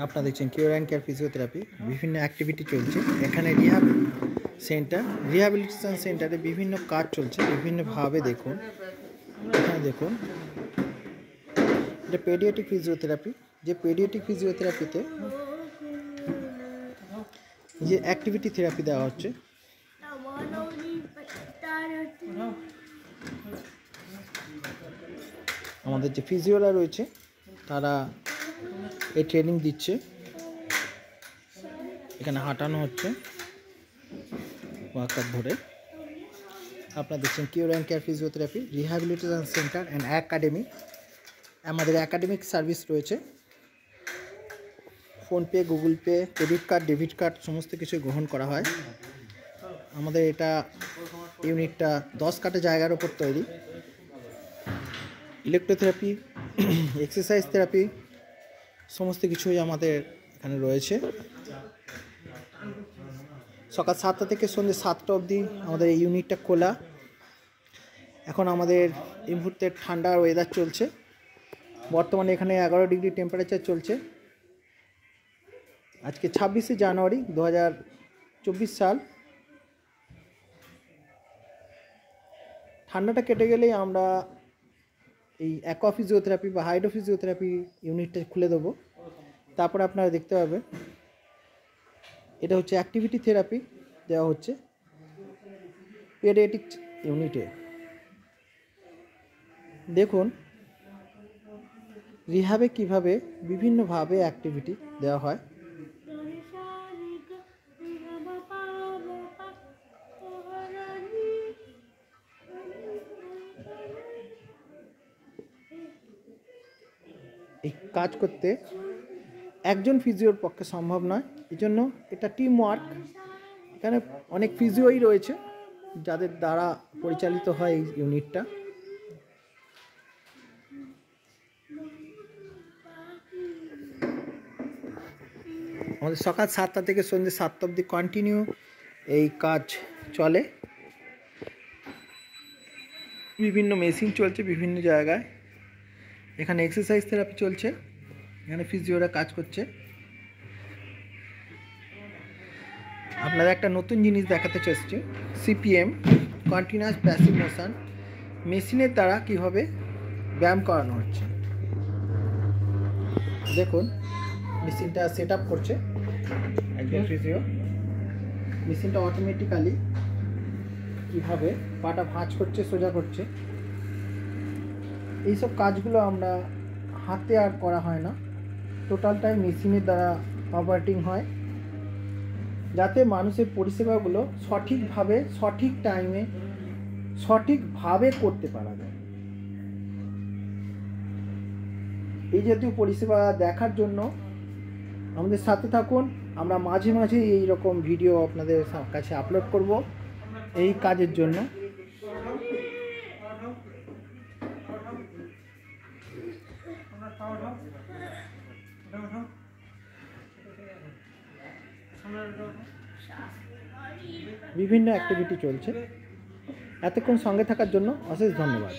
আপনারা দেখছেন cure and care physiotherapy. বিভিন্ন অ্যাক্টিভিটি চলছে এখানে। রিহ্যাবিলিটেশন সেন্টারে বিভিন্ন কাজ চলছে বিভিন্নভাবে। দেখুন এখানে দেখুন, এটা পেডিয়াট্রিক ফিজিওথেরাপি। যে পেডিয়াট্রিক ফিজিওথেরাপিতে যে অ্যাক্টিভিটি থেরাপি দেওয়া হচ্ছে, আমাদের যে ফিজিওরা রয়েছে তারা এই ট্রেনিং দিচ্ছে। এখানে হাঁটানো হচ্ছে ওয়ার্কআপ ধরে। আপনারা দেখছেন cure and care physiotherapy rehabilitation centre and academy. আমাদের একাডেমিক সার্ভিস রয়েছে, PhonePe, Google pay, credit card, debit card সমস্ত কিছু গ্রহণ করা হয়। আমাদের এটা ইউনিটটা 10 কাঠা জায়গার ওপর তৈরি। ইলেকট্রোথেরাপি, এক্সারসাইজ থেরাপি সমস্ত কিছুই আমাদের এখানে রয়েছে। সকাল 7টা থেকে সন্ধ্যে 7টা অবধি আমাদের এই ইউনিটটা খোলা। এখন আমাদের এই মুহূর্তে ঠান্ডার ওয়েদার চলছে। বর্তমানে এখানে 11 ডিগ্রি টেম্পারেচার চলছে। আজকে 26শে জানুয়ারি 2024 সাল। ঠান্ডাটা কেটে গেলেই আমরা এই অ্যাকোয়া ফিজিওথেরাপি বা হাইড্রো ফিজিওথেরাপি ইউনিটটা খুলে দেবো। তারপরে আপনারা দেখতে পাবেন এটা হচ্ছে অ্যাক্টিভিটি থেরাপি দেওয়া হচ্ছে পেডিয়াট্রিক ইউনিটে। দেখুন রিহ্যাবে কীভাবে বিভিন্নভাবে অ্যাক্টিভিটি দেওয়া হয়। এই কাজ করতে একজন ফিজিওর পক্ষে সম্ভব নয়, এই জন্য এটা টিম ওয়ার্ক। এখানে অনেক ফিজিওই রয়েছে যাদের দ্বারা পরিচালিত হয় এই ইউনিটটা। আমাদের সকাল 7টা থেকে সন্ধ্যে 7টা অবধি কন্টিনিউ এই কাজ চলে। বিভিন্ন মেশিন চলছে বিভিন্ন জায়গায়। এখানে এক্সারসাইজ থেরাপি চলছে, এখানে ফিজিওরা কাজ করছে। আপনারা একটা নতুন জিনিস দেখাতে চেয়েছি, সিপিএম, কন্টিনিউয়াস প্যাসিভ মোশন। মেশিনের দ্বারা কীভাবে ব্যায়াম করানো হচ্ছে দেখুন। মেশিনটা সেট আপ করছে একজন ফিজিও। মেশিনটা অটোমেটিক্যালি কীভাবে পাটা ভাঁজ করছে, সোজা করছে, এইসব কাজগুলো আমরা হাতে আর করা হয় না, টোটালটাই মেশিনের দ্বারা অপারেটিং হয়, যাতে মানুষের পরিষেবাগুলো সঠিকভাবে সঠিক টাইমে সঠিকভাবে করতে পারা যায়। এই জাতীয় পরিষেবা দেখার জন্য আমাদের সাথে থাকুন। আমরা মাঝে মাঝে এই রকম ভিডিও আপনাদের কাছে আপলোড করব এই কাজের জন্য। বিভিন্ন অ্যাক্টিভিটি চলছে। এতক্ষণ সঙ্গে থাকার জন্য অশেষ ধন্যবাদ।